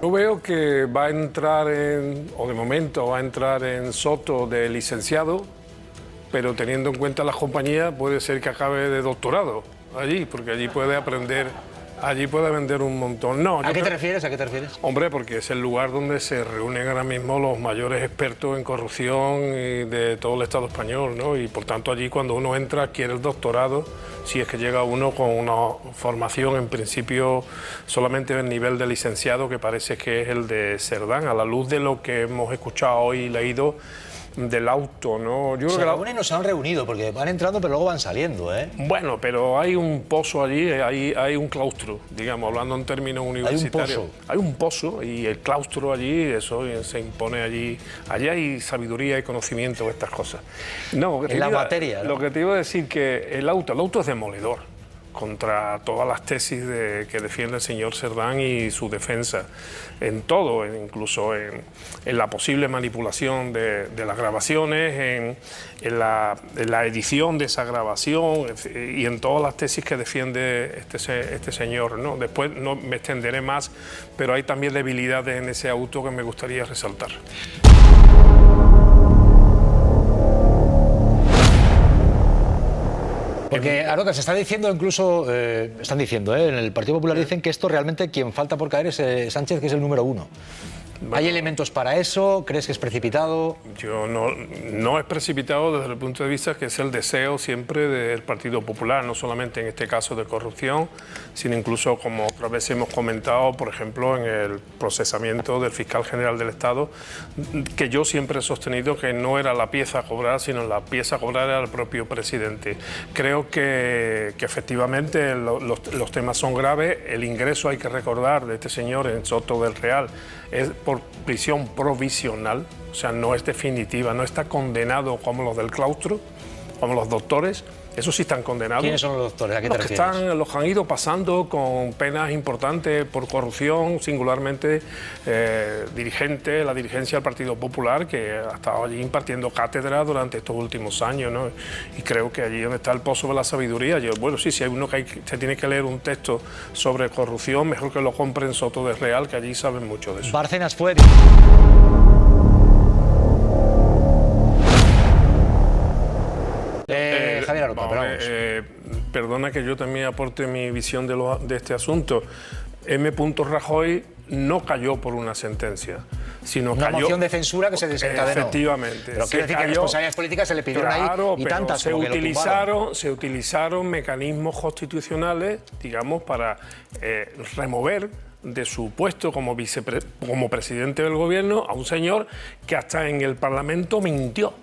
Yo veo que va a entrar o de momento va a entrar en Soto de licenciado, pero teniendo en cuenta las compañías puede ser que acabe de doctorado allí, porque allí puede aprender, allí puede vender un montón. No, ¿A qué te refieres? ¿A qué te refieres? Hombre, porque es el lugar donde se reúnen ahora mismo los mayores expertos en corrupción y de todo el Estado español, ¿no? Y por tanto allí cuando uno entra adquiere el doctorado, si es que llega uno con una formación en principio solamente del nivel de licenciado, que parece que es el de Cerdán, a la luz de lo que hemos escuchado hoy y leído del auto, ¿no? Yo Se creo que reúnen y no se han reunido, porque van entrando pero luego van saliendo, ¿eh? Bueno, pero hay un pozo allí, hay un claustro, digamos, hablando en términos universitarios. Hay un pozo y el claustro allí, eso se impone allí. Allí hay sabiduría y conocimiento de estas cosas. No, en la materia, ¿no? Lo que te iba a decir que el auto es demoledor contra todas las tesis que defiende el señor Cerdán y su defensa en todo, incluso en la posible manipulación de las grabaciones, en la edición de esa grabación y en todas las tesis que defiende este señor, ¿no? Después no me extenderé más, pero hay también debilidades en ese auto que me gustaría resaltar. Porque, Arota, se está diciendo incluso, están diciendo, en el Partido Popular dicen que esto realmente quien falta por caer es Sánchez, que es el número 1. Bueno, ¿hay elementos para eso? ¿Crees que es precipitado? Yo no es precipitado desde el punto de vista que es el deseo siempre del Partido Popular, no solamente en este caso de corrupción, sino incluso, como otras veces hemos comentado, por ejemplo, en el procesamiento del fiscal general del Estado, que yo siempre he sostenido que no era la pieza a cobrar, sino la pieza a cobrar era el propio presidente. Creo que efectivamente los temas son graves. El ingreso, hay que recordar, de este señor en Soto del Real es por prisión provisional, o sea, no es definitiva, no está condenado como los del claustro, como los doctores. Esos sí están condenados. ¿Quiénes son los doctores? ¿A qué te refieres? Los que han ido pasando con penas importantes por corrupción, singularmente la dirigencia del Partido Popular, que ha estado allí impartiendo cátedra durante estos últimos años, ¿no? Y creo que allí donde está el pozo de la sabiduría. Bueno, sí, si hay uno que se tiene que leer un texto sobre corrupción, mejor que lo compre en Soto del Real, que allí saben mucho de eso. Bárcenas fue... Javier Arota, perdona que yo también aporte mi visión de este asunto. M. Rajoy no cayó por una sentencia, sino una cayó... moción de censura que se desencadenó. Efectivamente. Pero quiere decir que responsabilidades políticas se le pidieron ahí y tantas se utilizaron mecanismos constitucionales, digamos, para remover de su puesto como presidente del gobierno a un señor que hasta en el Parlamento mintió,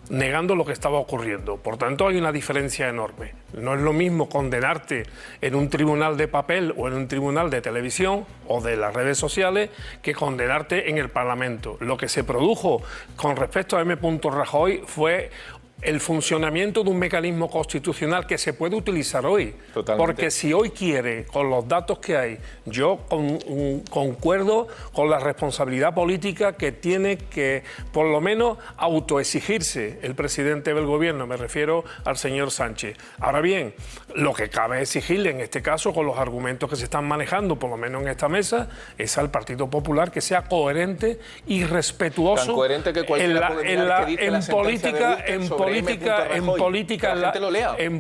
negando lo que estaba ocurriendo. Por tanto, hay una diferencia enorme. No es lo mismo condenarte en un tribunal de papel o en un tribunal de televisión o de las redes sociales que condenarte en el Parlamento. Lo que se produjo con respecto a M. Rajoy fue el funcionamiento de un mecanismo constitucional que se puede utilizar hoy. Totalmente. Porque si hoy quiere, con los datos que hay, yo concuerdo con la responsabilidad política que tiene que, por lo menos, autoexigirse el presidente del gobierno, me refiero al señor Sánchez. Ahora bien, lo que cabe exigirle en este caso, con los argumentos que se están manejando, por lo menos en esta mesa, es al Partido Popular que sea coherente y respetuoso. Tan coherente que cualquiera puede mirar que dice la sentencia de Gürtel en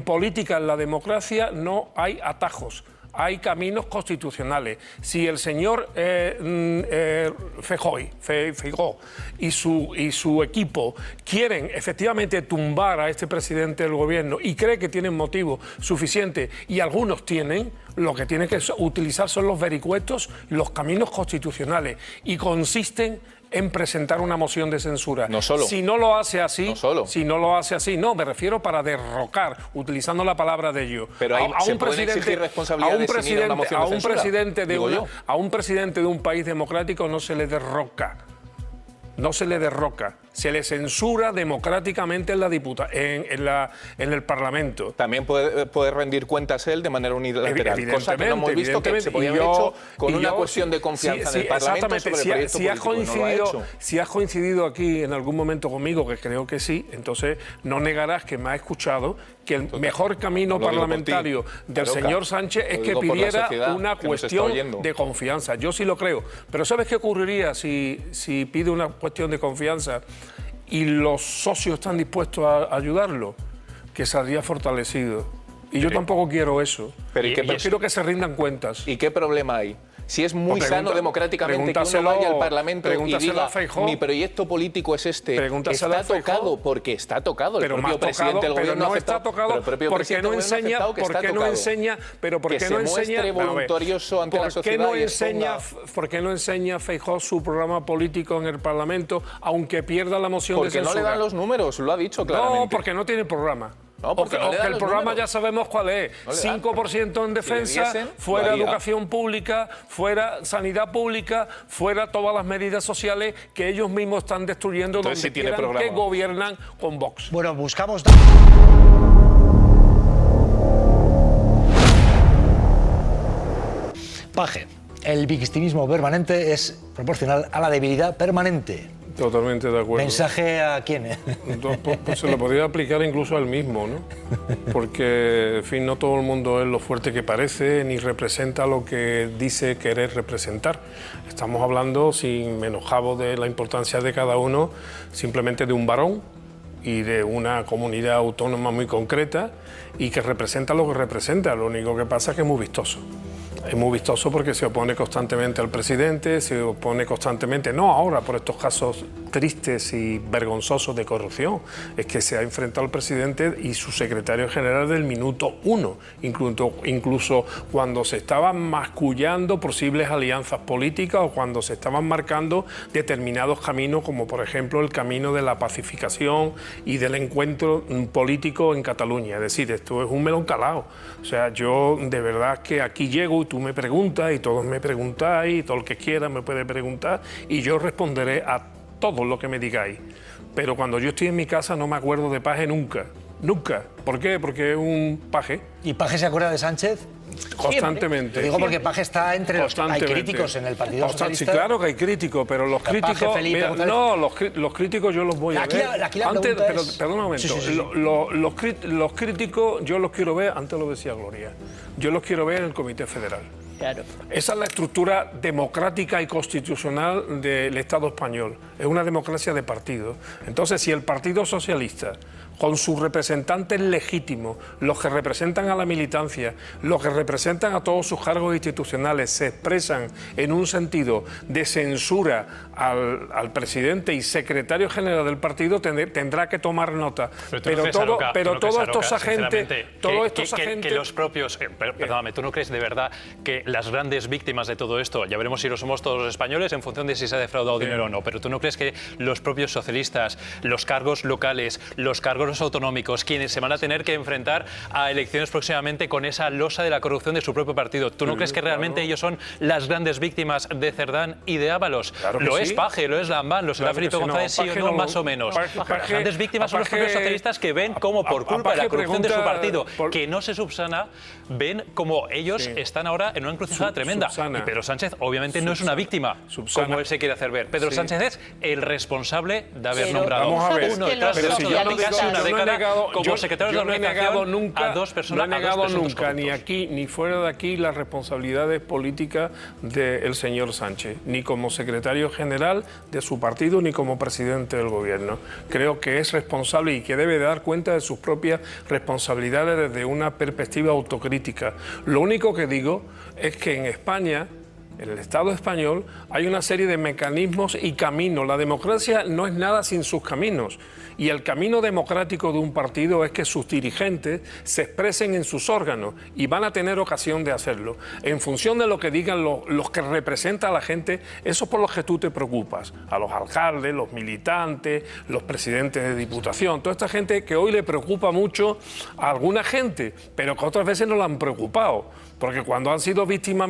política, en la democracia, no hay atajos. Hay caminos constitucionales. Si el señor Feijóo y su equipo quieren efectivamente tumbar a este presidente del gobierno y cree que tienen motivo suficiente, y algunos tienen, lo que tienen que utilizar son los vericuetos, los caminos constitucionales, y consisten en presentar una moción de censura. No solo. Si no lo hace así, no, me refiero para derrocar, utilizando la palabra de ello. Pero ahí se pueden exigir responsabilidades sin ir a una moción de censura. A un presidente de un país democrático no se le derroca. No se le derroca, se le censura democráticamente en el Parlamento. También puede rendir cuentas él de manera unilateral, cosa que no hemos visto que se podía haber hecho con una cuestión de confianza en el Parlamento sobre el proyecto político. Si has coincidido aquí en algún momento conmigo, que creo que sí, entonces no negarás que me has escuchado que el mejor camino parlamentario del señor Sánchez es que pidiera una cuestión de confianza. Yo sí lo creo. Pero ¿sabes qué ocurriría si pide una cuestión de confianza y los socios están dispuestos a ayudarlo? Que saldría fortalecido. Y yo tampoco quiero eso. Pero quiero que se rindan cuentas. ¿Y qué problema hay? Si es muy sano democráticamente que uno vaya al Parlamento y diga mi proyecto político es este, está tocado porque está tocado. El propio presidente del gobierno no está tocado porque no enseña, pero ¿por qué no enseña voluntarioso ante la sociedad? ¿Por qué no enseña Feijóo su programa político en el Parlamento, aunque pierda la moción de censura? Porque no le dan los números, lo ha dicho claramente. No, porque no tiene programa. No, porque el programa ya sabemos cuál es. 5% en defensa, fuera educación pública, fuera sanidad pública, fuera todas las medidas sociales que ellos mismos están destruyendo donde quieran que gobiernan con Vox. Bueno, buscamos... Paje, el victimismo permanente es proporcional a la debilidad permanente. Totalmente de acuerdo. ¿Mensaje a quién? Pues se lo podría aplicar incluso al mismo, ¿no? Porque, en fin, no todo el mundo es lo fuerte que parece ni representa lo que dice querer representar. Estamos hablando, sin menoscabo de la importancia de cada uno, simplemente de un varón y de una comunidad autónoma muy concreta y que representa lo que representa. Lo único que pasa es que es muy vistoso. Es muy vistoso porque se opone constantemente al presidente, se opone constantemente, no ahora por estos casos tristes y vergonzosos de corrupción, es que se ha enfrentado al presidente y su secretario general del minuto 1, incluso cuando se estaban mascullando posibles alianzas políticas o cuando se estaban marcando determinados caminos, como por ejemplo el camino de la pacificación y del encuentro político en Cataluña. Es decir, esto es un melón calado. O sea, yo de verdad que aquí llego y tú me preguntas y todos me preguntáis y todo el que quiera me puede preguntar y yo responderé a todo lo que me digáis. Pero cuando yo estoy en mi casa no me acuerdo de Paje nunca. Nunca. ¿Por qué? Porque es un Paje. ¿Y Paje se acuerda de Sánchez? Constantemente. Lo digo porque Paje está entre los... Hay críticos en el Partido Socialista. Sí, claro que hay críticos, pero los críticos... Mira, no, los críticos yo los voy a ver. Aquí la pregunta pero, perdón un momento. Sí. Los críticos yo los quiero ver, antes lo decía Gloria, yo los quiero ver en el Comité Federal. Claro. Esa es la estructura democrática y constitucional del Estado español. Es una democracia de partidos. Entonces, si el Partido Socialista, con sus representantes legítimos, los que representan a la militancia, los que representan a todos sus cargos institucionales, se expresan en un sentido de censura al presidente y secretario general del partido, tendrá que tomar nota. Pero todos estos agentes... Que los propios... perdóname, ¿tú no crees de verdad que las grandes víctimas de todo esto, ya veremos si lo somos todos los españoles en función de si se ha defraudado dinero o no, pero tú no crees que los propios socialistas, los cargos locales, los cargos autonómicos, quienes se van a tener que enfrentar a elecciones próximamente con esa losa de la corrupción de su propio partido, ¿tú no crees que realmente ellos son las grandes víctimas de Cerdán y de Ábalos? Claro lo es Paje, lo es Lambán, lo será Felipe González, sí o no, más o menos. Las grandes víctimas son los propios socialistas que ven como por culpa de la corrupción de su partido, que no se subsana, ven como ellos están ahora en una encrucijada tremenda. Y Pedro Sánchez obviamente no es una víctima, como él se quiere hacer ver. Pedro Sánchez es el responsable de haber nombrado uno detrás de otro durante casi una década como secretario de la organización a dos personas. No he negado nunca, ni aquí ni fuera de aquí, las responsabilidades políticas del señor Sánchez, ni como secretario general de su partido, ni como presidente del gobierno. Creo que es responsable y que debe dar cuenta de sus propias responsabilidades desde una perspectiva autocrítica. Lo único que digo es que en España, en el Estado español, hay una serie de mecanismos y caminos. La democracia no es nada sin sus caminos. Y el camino democrático de un partido es que sus dirigentes se expresen en sus órganos y van a tener ocasión de hacerlo. En función de lo que digan los que representan a la gente, eso es por los que tú te preocupas. A los alcaldes, los militantes, los presidentes de diputación, toda esta gente que hoy le preocupa mucho a alguna gente, pero que otras veces no la han preocupado. porque cuando han sido víctimas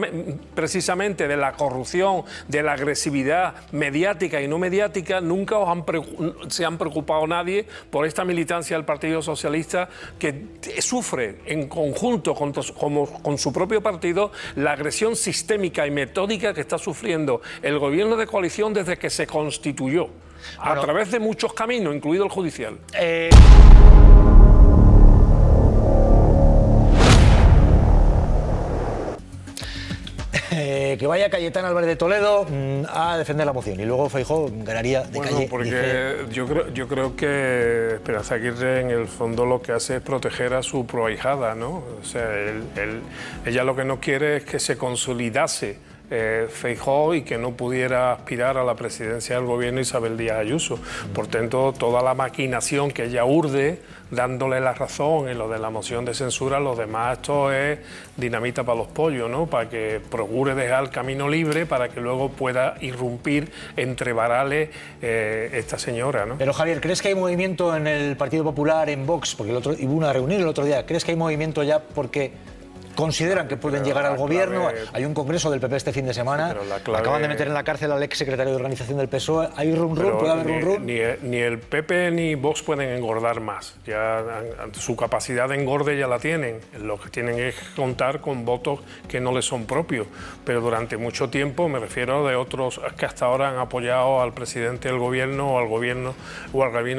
precisamente de la corrupción, de la agresividad mediática y no mediática, nunca se han preocupado nadie por esta militancia del Partido Socialista, que sufre en conjunto con su propio partido la agresión sistémica y metódica que está sufriendo el gobierno de coalición desde que se constituyó, a través de muchos caminos, incluido el judicial. Que vaya Cayetano Álvarez de Toledo a defender la moción y luego Feijóo ganaría de calle. Porque yo creo que Esperanza Aguirre en el fondo lo que hace es proteger a su proahijada, ¿no? O sea, ella lo que no quiere es que se consolidase Feijóo y que no pudiera aspirar a la presidencia del gobierno Isabel Díaz Ayuso. Por tanto, toda la maquinación que ella urde, dándole la razón en lo de la moción de censura, lo demás esto es dinamita para los pollos, ¿no? Para que procure dejar el camino libre para que luego pueda irrumpir entre varales esta señora, ¿no? Pero Javier, ¿crees que hay movimiento en el Partido Popular, en Vox? Porque hubo una reunión el otro día. ¿Crees que hay movimiento ya porque consideran que pueden llegar al gobierno? Hay un congreso del PP este fin de semana. Acaban de meter en la cárcel al ex secretario de organización del PSOE. ¿Hay run-run? ¿Puede haber run-run? Ni el PP ni Vox pueden engordar más. Ya su capacidad de engorde ya la tienen. Lo que tienen es contar con votos que no les son propios. Pero durante mucho tiempo, me refiero de otros que hasta ahora han apoyado al presidente del gobierno o al gobierno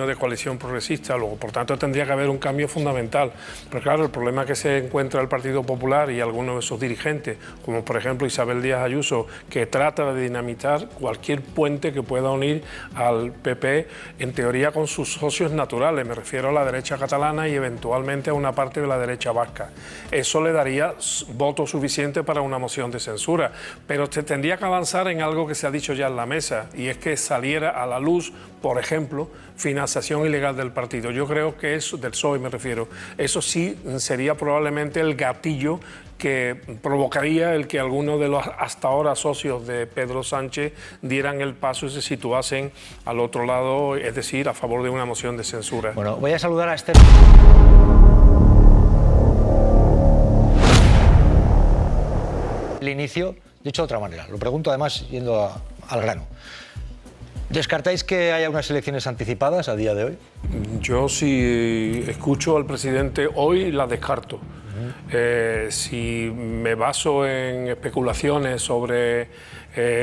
de coalición progresista. Luego, por tanto, tendría que haber un cambio fundamental. Pero claro, el problema que se encuentra el Partido Popular y algunos de sus dirigentes, como por ejemplo Isabel Díaz Ayuso, que trata de dinamitar cualquier puente que pueda unir al PP, en teoría con sus socios naturales, me refiero a la derecha catalana y eventualmente a una parte de la derecha vasca. Eso le daría votos suficientes para una moción de censura, pero se tendría que avanzar en algo que se ha dicho ya en la mesa, y es que saliera a la luz, por ejemplo, financiación ilegal del partido. Yo creo que eso, del PSOE me refiero, eso sí sería probablemente el gatillo que provocaría el que algunos de los hasta ahora socios de Pedro Sánchez dieran el paso y se situasen al otro lado, es decir, a favor de una moción de censura. Bueno, voy a saludar a este... El inicio, dicho de otra manera, lo pregunto además yendo al grano. ¿Descartáis que haya unas elecciones anticipadas a día de hoy? Yo, si escucho al presidente hoy, las descarto. Si me baso en especulaciones sobre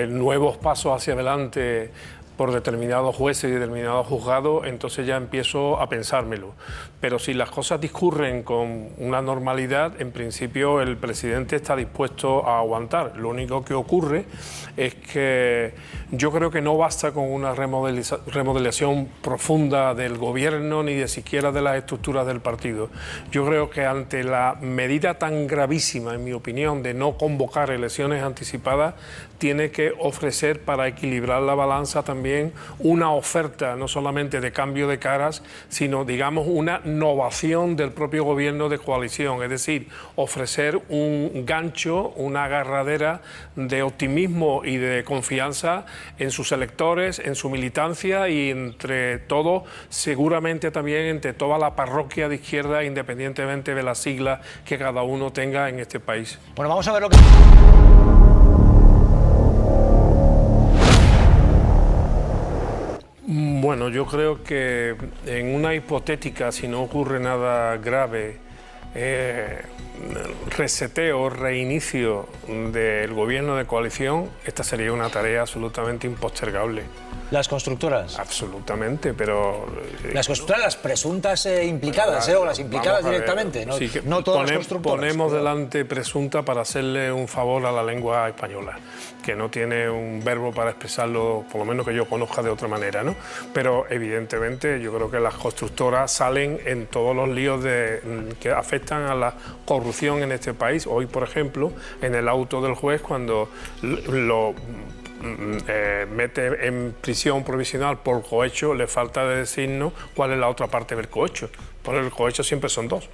nuevos pasos hacia adelante por determinados jueces y determinados juzgados, entonces ya empiezo a pensármelo. Pero si las cosas discurren con una normalidad, en principio el presidente está dispuesto a aguantar. Lo único que ocurre es que yo creo que no basta con una remodelación profunda del gobierno ni de siquiera de las estructuras del partido. Yo creo que ante la medida tan gravísima, en mi opinión, de no convocar elecciones anticipadas, tiene que ofrecer, para equilibrar la balanza, también una oferta no solamente de cambio de caras, sino, digamos, una innovación del propio gobierno de coalición, es decir, ofrecer un gancho, una agarradera de optimismo y de confianza en sus electores, en su militancia y entre todo, seguramente también entre toda la parroquia de izquierda, independientemente de las siglas que cada uno tenga en este país. Bueno, vamos a ver lo que... Bueno, yo creo que en una hipotética, si no ocurre nada grave, reseteo, reinicio del gobierno de coalición, esta sería una tarea absolutamente impostergable. ¿Las constructoras? Absolutamente, pero... Las constructoras, las presuntas implicadas, o las implicadas directamente, no, sí, no todas las constructoras. Ponemos delante presunta para hacerle un favor a la lengua española, que no tiene un verbo para expresarlo, por lo menos que yo conozca de otra manera, ¿no? Pero evidentemente yo creo que las constructoras salen en todos los líos que afectan a la corrupción en este país. Hoy, por ejemplo, en el auto del juez, cuando lo mete en prisión provisional por cohecho, le falta de decirnos cuál es la otra parte del cohecho. Por el cohecho siempre son dos.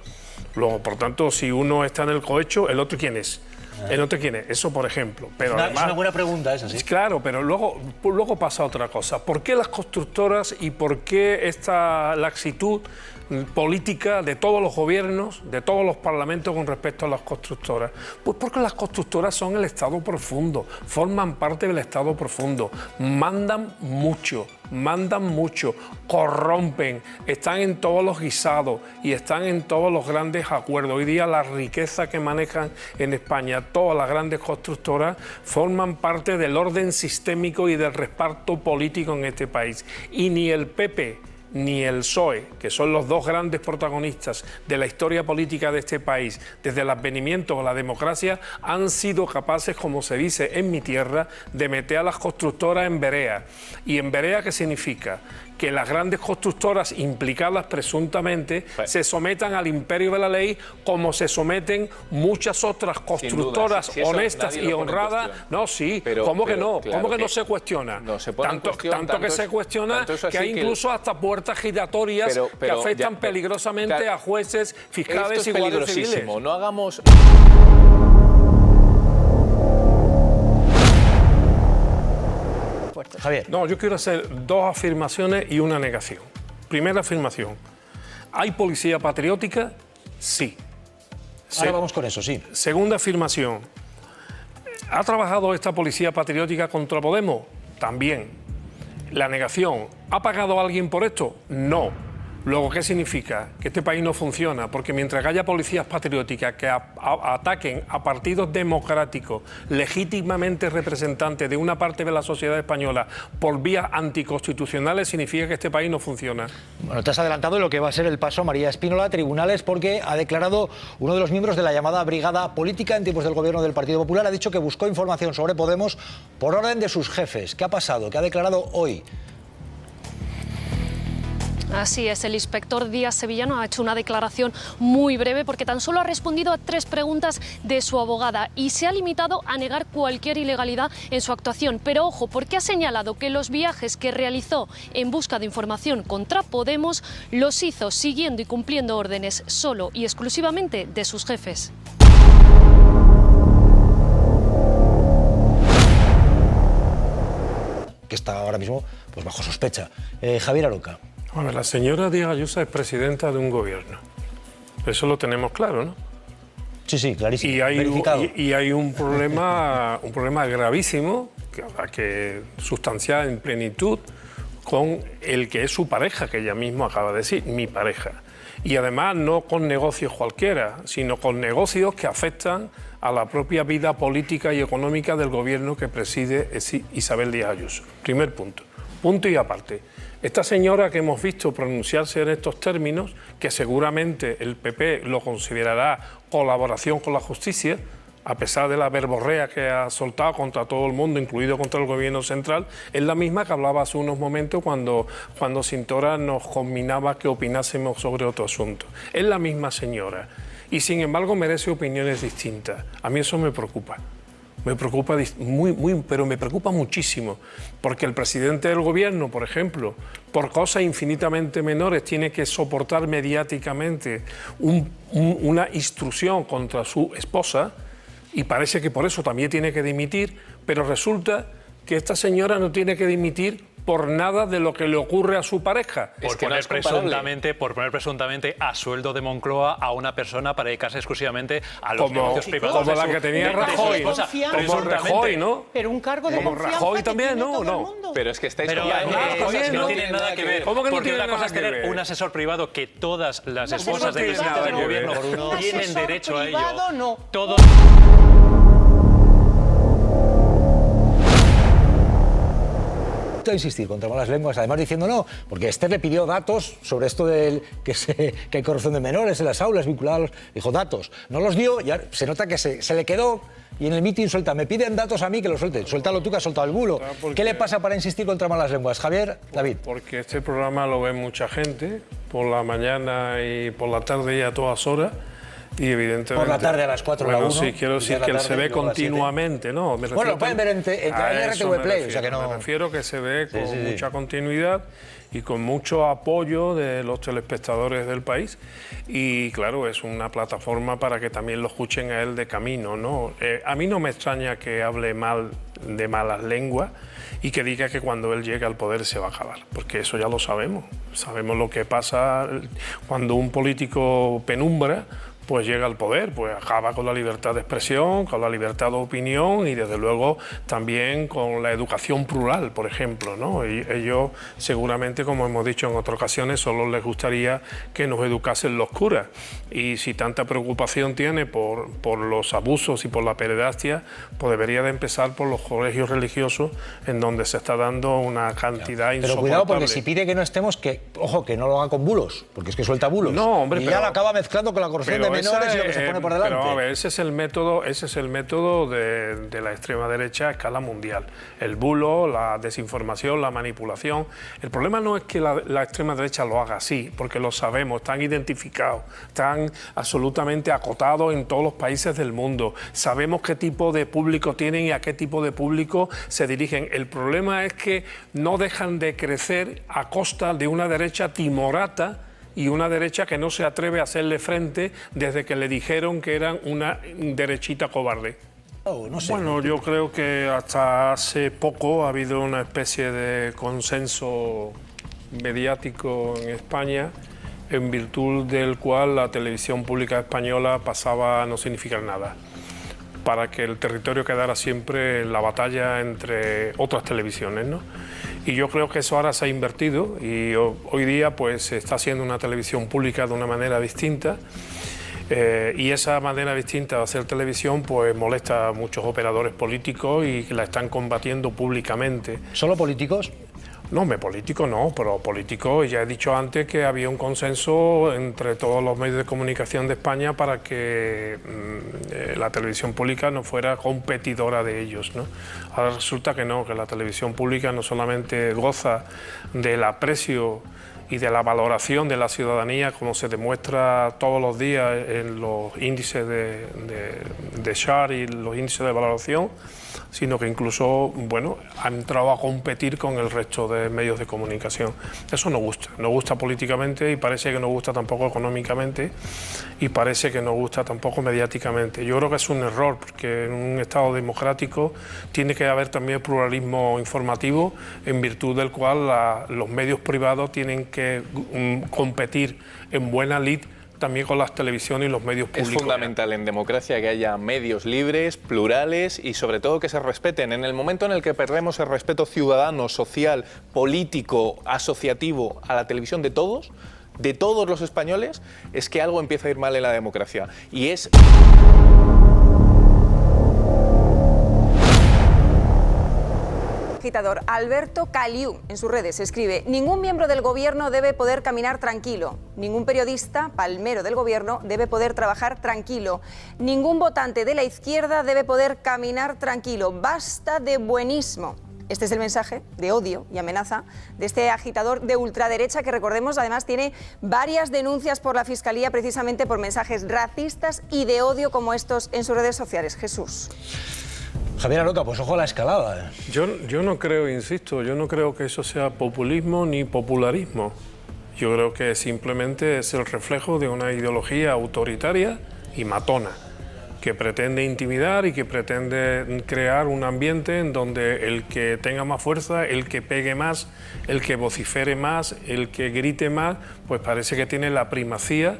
Luego, por tanto, si uno está en el cohecho, ¿el otro quién es? ¿El otro quién es? Eso, por ejemplo. Pero es además, una buena pregunta esa, sí. Claro, pero luego pasa otra cosa. ¿Por qué las constructoras y por qué esta laxitud política de todos los gobiernos, de todos los parlamentos con respecto a las constructoras? Pues porque las constructoras son el Estado profundo, forman parte del Estado profundo, mandan mucho, corrompen, están en todos los guisados y están en todos los grandes acuerdos. Hoy día la riqueza que manejan en España todas las grandes constructoras forman parte del orden sistémico y del reparto político en este país. Y ni el PP ni el PSOE, que son los dos grandes protagonistas de la historia política de este país, desde el advenimiento a la democracia, han sido capaces, como se dice en mi tierra, de meter a las constructoras en vereda. ¿Y en vereda qué significa? Que las grandes constructoras implicadas presuntamente se sometan al imperio de la ley, como se someten muchas otras constructoras honestas y honradas. No, sí, pero, ¿cómo que no? Claro, ¿cómo que no se cuestiona? No se tanto que se cuestiona que hay incluso hasta puertas giratorias que afectan peligrosamente a jueces, fiscales y guardias civiles. No hagamos... Javier. No, yo quiero hacer dos afirmaciones y una negación. Primera afirmación. ¿Hay policía patriótica? Sí. Ahora vamos con eso, sí. Segunda afirmación. ¿Ha trabajado esta policía patriótica contra Podemos? También. La negación. ¿Ha pagado a alguien por esto? No. Luego, ¿qué significa? Que este país no funciona, porque mientras haya policías patrióticas que ataquen a partidos democráticos legítimamente representantes de una parte de la sociedad española por vías anticonstitucionales, significa que este país no funciona. Bueno, te has adelantado de lo que va a ser el paso María Spínola a tribunales, porque ha declarado uno de los miembros de la llamada Brigada Política en tiempos del gobierno del Partido Popular, ha dicho que buscó información sobre Podemos por orden de sus jefes. ¿Qué ha pasado? ¿Qué ha declarado hoy? Así es, el inspector Díaz Sevillano ha hecho una declaración muy breve porque tan solo ha respondido a 3 preguntas de su abogada y se ha limitado a negar cualquier ilegalidad en su actuación. Pero ojo, porque ha señalado que los viajes que realizó en busca de información contra Podemos los hizo siguiendo y cumpliendo órdenes solo y exclusivamente de sus jefes. Que está ahora mismo pues, bajo sospecha. Javier Aroca. Bueno, la señora Díaz Ayuso es presidenta de un gobierno. Eso lo tenemos claro, ¿no? Sí, sí, clarísimo. Y hay un problema gravísimo que habrá que sustanciar en plenitud con el que es su pareja, que ella misma acaba de decir, mi pareja. Y además no con negocios cualquiera, sino con negocios que afectan a la propia vida política y económica del gobierno que preside Isabel Díaz Ayuso. Primer punto. Punto y aparte. Esta señora que hemos visto pronunciarse en estos términos, que seguramente el PP lo considerará colaboración con la justicia, a pesar de la verborrea que ha soltado contra todo el mundo, incluido contra el gobierno central, es la misma que hablaba hace unos momentos cuando Cintora nos conminaba que opinásemos sobre otro asunto. Es la misma señora y sin embargo merece opiniones distintas. A mí eso me preocupa. Me preocupa pero me preocupa muchísimo, porque el presidente del gobierno, por ejemplo, por cosas infinitamente menores, tiene que soportar mediáticamente una instrucción contra su esposa y parece que por eso también tiene que dimitir, pero resulta que esta señora no tiene que dimitir por nada de lo que le ocurre a su pareja. Por poner presuntamente a sueldo de Moncloa a una persona para dedicarse exclusivamente a los negocios privados. Como la que tenía Rajoy, ¿no? Como Rajoy, ¿no? Pero un cargo de confianza Rajoy también, ¿no? Pero es que estáis... Pero cosas que no tienen nada que ver. ¿Cómo que no porque tiene una cosa es tener un asesor privado que todas las esposas de presidentes del gobierno tienen derecho a ello. Todos... A insistir contra malas lenguas, además diciendo no, porque Esther le pidió datos sobre esto de que hay corrupción de menores en las aulas vinculados, dijo datos, no los dio, ya se nota que se le quedó y en el mitin suelta, me piden datos a mí que los suelte, suéltalo tú que has soltado el bulo. ¿Qué le pasa para insistir contra malas lenguas? Javier, David. Porque este programa lo ve mucha gente, por la mañana y por la tarde y a todas horas, Y evidentemente... Por la tarde a las 4 o la 1. Sí, quiero decir que él se ve continuamente, ¿no? Bueno, lo pueden ver en RTV Play, o sea que no... Me refiero que se ve con mucha continuidad y con mucho apoyo de los telespectadores del país. Y claro, es una plataforma para que también lo escuchen a él de camino, ¿no? A mí no me extraña que hable mal de malas lenguas y que diga que cuando él llegue al poder se va a acabar, porque eso ya lo sabemos. Sabemos lo que pasa cuando un político penumbra pues llega al poder, pues acaba con la libertad de expresión, con la libertad de opinión y desde luego también con la educación plural, por ejemplo, ¿no? Y ellos seguramente, como hemos dicho en otras ocasiones, solo les gustaría que nos educasen los curas. Y si tanta preocupación tiene por los abusos y por la pederastia, pues debería de empezar por los colegios religiosos en donde se está dando una cantidad insoportable. Pero cuidado, porque si pide que no estemos, que ojo, que no lo haga con bulos, porque es que suelta bulos. No, hombre, y ya lo acaba mezclando con la corrupción de menores y lo que se pone por delante. Pero a ver, ese es el método de la extrema derecha a escala mundial. El bulo, la desinformación, la manipulación. El problema no es que la extrema derecha lo haga así, porque lo sabemos, están identificados, están absolutamente acotados en todos los países del mundo. Sabemos qué tipo de público tienen y a qué tipo de público se dirigen. El problema es que no dejan de crecer a costa de una derecha timorata y una derecha que no se atreve a hacerle frente desde que le dijeron que eran una derechita cobarde. No sé. Bueno, yo creo que hasta hace poco ha habido una especie de consenso mediático en España en virtud del cual la televisión pública española pasaba a no significar nada, para que el territorio quedara siempre en la batalla entre otras televisiones, ¿no? Y yo creo que eso ahora se ha invertido y hoy día pues se está haciendo una televisión pública de una manera distinta y esa manera distinta de hacer televisión pues molesta a muchos operadores políticos y la están combatiendo públicamente. ¿Solo políticos? No, político no, pero político, ya he dicho antes que había un consenso entre todos los medios de comunicación de España para que la televisión pública no fuera competidora de ellos, ¿no? Ahora resulta que no, que la televisión pública no solamente goza del aprecio y de la valoración de la ciudadanía, como se demuestra todos los días en los índices de share y los índices de valoración, sino que incluso, bueno, ha entrado a competir con el resto de medios de comunicación. Eso no gusta políticamente y parece que no gusta tampoco económicamente y parece que no gusta tampoco mediáticamente. Yo creo que es un error, porque en un Estado democrático tiene que haber también pluralismo informativo, en virtud del cual los medios privados tienen que competir en buena lid también con las televisiones y los medios públicos. Es fundamental en democracia que haya medios libres, plurales y sobre todo que se respeten. En el momento en el que perdemos el respeto ciudadano, social, político, asociativo a la televisión de todos los españoles, es que algo empieza a ir mal en la democracia. Y es... Agitador Alberto Caliú en sus redes escribe: ningún miembro del gobierno debe poder caminar tranquilo, ningún periodista palmero del gobierno debe poder trabajar tranquilo, ningún votante de la izquierda debe poder caminar tranquilo, basta de buenismo. Este es el mensaje de odio y amenaza de este agitador de ultraderecha que, recordemos, además tiene varias denuncias por la Fiscalía precisamente por mensajes racistas y de odio como estos en sus redes sociales. Jesús. Javier Aroca, pues ojo a la escalada. Yo no creo, insisto, yo no creo que eso sea populismo ni popularismo. Yo creo que simplemente es el reflejo de una ideología autoritaria y matona, que pretende intimidar y que pretende crear un ambiente en donde el que tenga más fuerza, el que pegue más, el que vocifere más, el que grite más, pues parece que tiene la primacía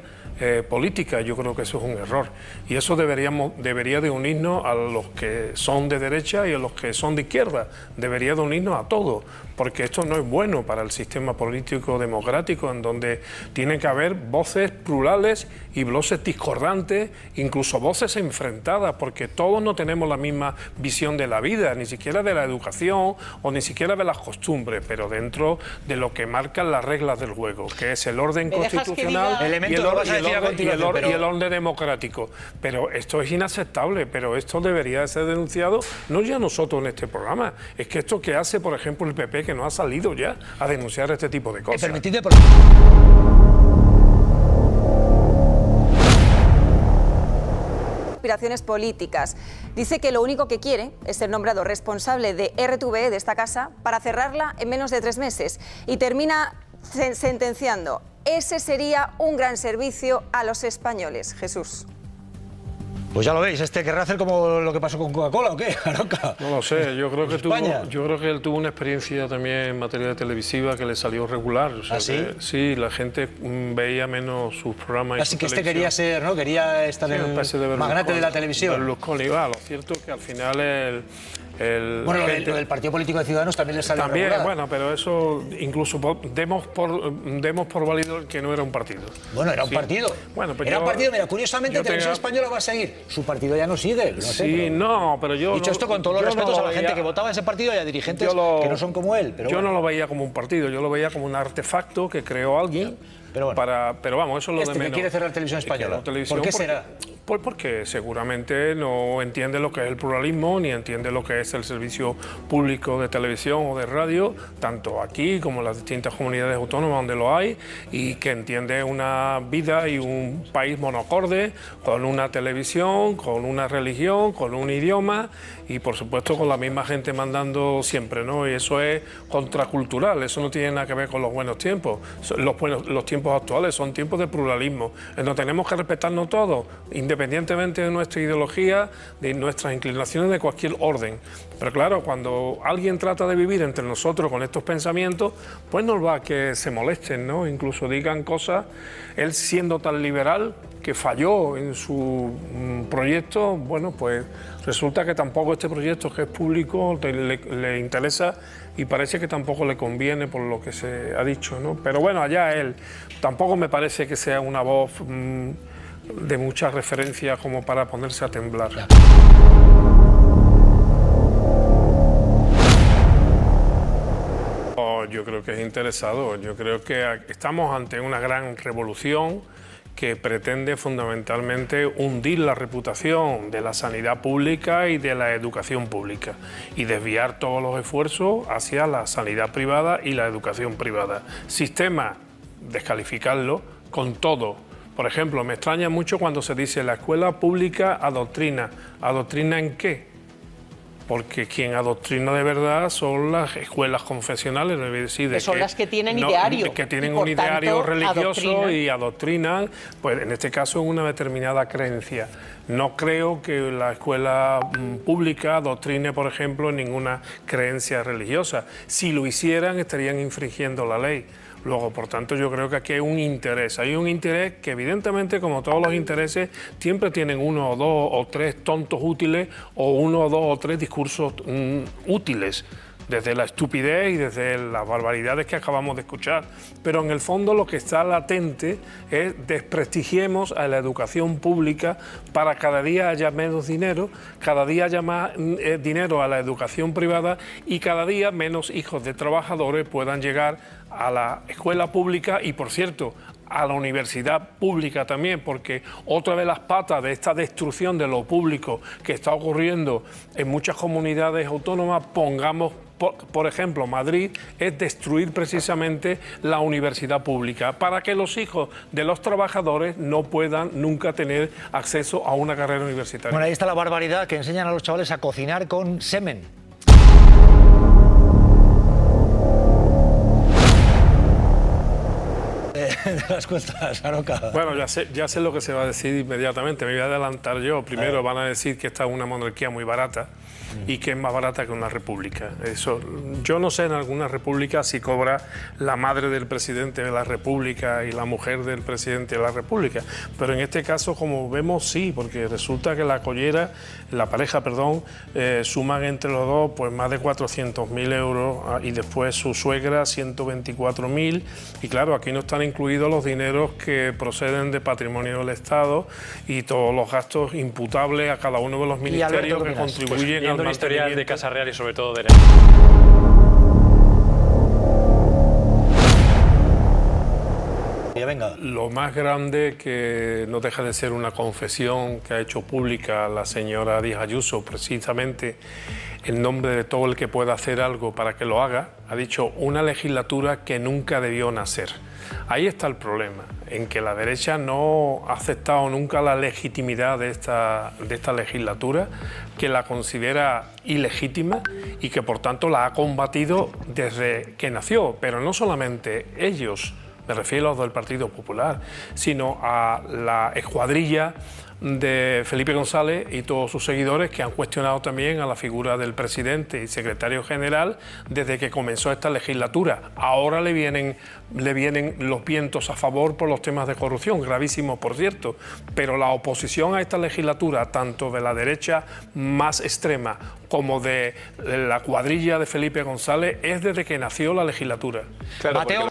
política. Yo creo que eso es un error y eso debería de unirnos a los que son de derecha y a los que son de izquierda, debería de unirnos a todos, porque esto no es bueno para el sistema político democrático, en donde tiene que haber voces plurales y voces discordantes, incluso voces enfrentadas, porque todos no tenemos la misma visión de la vida, ni siquiera de la educación o ni siquiera de las costumbres, pero dentro de lo que marcan las reglas del juego, que es el orden constitucional y el orden democrático. Pero esto es inaceptable, pero esto debería de ser denunciado, no ya nosotros en este programa, es que esto que hace, por ejemplo, el PP, que no ha salido ya a denunciar este tipo de cosas. aspiraciones políticas. Dice que lo único que quiere es ser nombrado responsable de RTV, de esta casa, para cerrarla en menos de 3 meses. Y termina sentenciando: ese sería un gran servicio a los españoles. Jesús. Pues ya lo veis, querrá hacer como lo que pasó con Coca-Cola, ¿o qué, Aroca? No lo sé, yo creo que él tuvo una experiencia también en materia televisiva que le salió regular. O sea, ¿Ah, sí? Sí, la gente veía menos sus programas. Así que quería ser, ¿no? Quería estar en el magnate de la televisión. Berlusconi, lo cierto es que al final bueno, lo del partido político de Ciudadanos también le salió regular. Bueno, pero eso incluso demos por válido el que no era un partido. Bueno, era un partido. Bueno, pues era un partido, mira, curiosamente Televisión Española va a seguir. Su partido ya no sigue. No sé, pero yo... Dicho esto, con todos los respetos a la gente que votaba en ese partido y a dirigentes que no son como él. Pero yo no lo veía como un partido, yo lo veía como un artefacto que creó alguien. Pero vamos, eso es lo de menos. Que quiere cerrar Televisión Española. ¿Por qué será? Pues porque seguramente no entiende lo que es el pluralismo, ni entiende lo que es el servicio público de televisión o de radio, tanto aquí como en las distintas comunidades autónomas donde lo hay, y que entiende una vida y un país monocorde, con una televisión, con una religión, con un idioma y por supuesto con la misma gente mandando siempre, ¿no? Y eso es contracultural, eso no tiene nada que ver con los buenos tiempos. Los tiempos actuales son tiempos de pluralismo, en donde tenemos que respetarnos todos, independientemente de nuestra ideología, de nuestras inclinaciones de cualquier orden. Pero claro, cuando alguien trata de vivir entre nosotros con estos pensamientos, pues nos va a que se molesten, ¿no? Incluso digan cosas, él siendo tan liberal que falló en su proyecto, bueno, pues resulta que tampoco este proyecto que es público le interesa y parece que tampoco le conviene por lo que se ha dicho, ¿no? Pero bueno, allá él, tampoco me parece que sea una voz de mucha referencia como para ponerse a temblar. Yo creo que es interesado, yo creo que estamos ante una gran revolución que pretende fundamentalmente hundir la reputación de la sanidad pública y de la educación pública y desviar todos los esfuerzos hacia la sanidad privada y la educación privada. Sistema, descalificarlo con todo. Por ejemplo, me extraña mucho cuando se dice la escuela pública adoctrina. ¿Adoctrina en qué? Porque quien adoctrina de verdad son las escuelas confesionales, que son las que tienen ideario. Que tienen un ideario religioso y adoctrinan, pues en este caso, en una determinada creencia. No creo que la escuela pública adoctrine, por ejemplo, en ninguna creencia religiosa. Si lo hicieran, estarían infringiendo la ley. Luego, por tanto, yo creo que aquí hay un interés que evidentemente, como todos los intereses, siempre tienen 1 o 2 o 3 tontos útiles o 1 o 2 o 3 discursos útiles, desde la estupidez y desde las barbaridades que acabamos de escuchar. Pero en el fondo lo que está latente es desprestigiemos a la educación pública para cada día haya menos dinero, cada día haya más dinero a la educación privada y cada día menos hijos de trabajadores puedan llegar a la escuela pública y, por cierto, a la universidad pública también, porque otra de las patas de esta destrucción de lo público que está ocurriendo en muchas comunidades autónomas, pongamos, por ejemplo, Madrid, es destruir precisamente la universidad pública para que los hijos de los trabajadores no puedan nunca tener acceso a una carrera universitaria. Bueno, ahí está la barbaridad que enseñan a los chavales a cocinar con semen. De las cuentas, Aroca. Bueno, ya sé lo que se va a decir inmediatamente. Me voy a adelantar yo. Primero van a decir que esta es una monarquía muy barata y que es más barata que una república. Eso, yo no sé en alguna república si cobra la madre del presidente de la república y la mujer del presidente de la república, pero en este caso, como vemos, sí, porque resulta que la pareja, suman entre los dos pues más de 400.000 euros y después su suegra 124.000 y claro, aquí no están incluidos los dineros que proceden de patrimonio del Estado y todos los gastos imputables a cada uno de los ministerios que contribuyen al un historial de Casa Real y sobre todo de... Ya venga. Venga. Lo más grande, que no deja de ser una confesión que ha hecho pública la señora Díaz Ayuso, precisamente en nombre de todo el que pueda hacer algo para que lo haga, ha dicho una legislatura que nunca debió nacer. Ahí está el problema, en que la derecha no ha aceptado nunca la legitimidad de esta legislatura, que la considera ilegítima y que por tanto la ha combatido desde que nació, pero no solamente ellos, me refiero a los del Partido Popular, sino a la escuadrilla de Felipe González y todos sus seguidores, que han cuestionado también a la figura del presidente y secretario general desde que comenzó esta legislatura. Ahora le vienen los vientos a favor por los temas de corrupción, gravísimos por cierto, pero la oposición a esta legislatura, tanto de la derecha más extrema como de la cuadrilla de Felipe González, es desde que nació la legislatura. Claro, Mateo.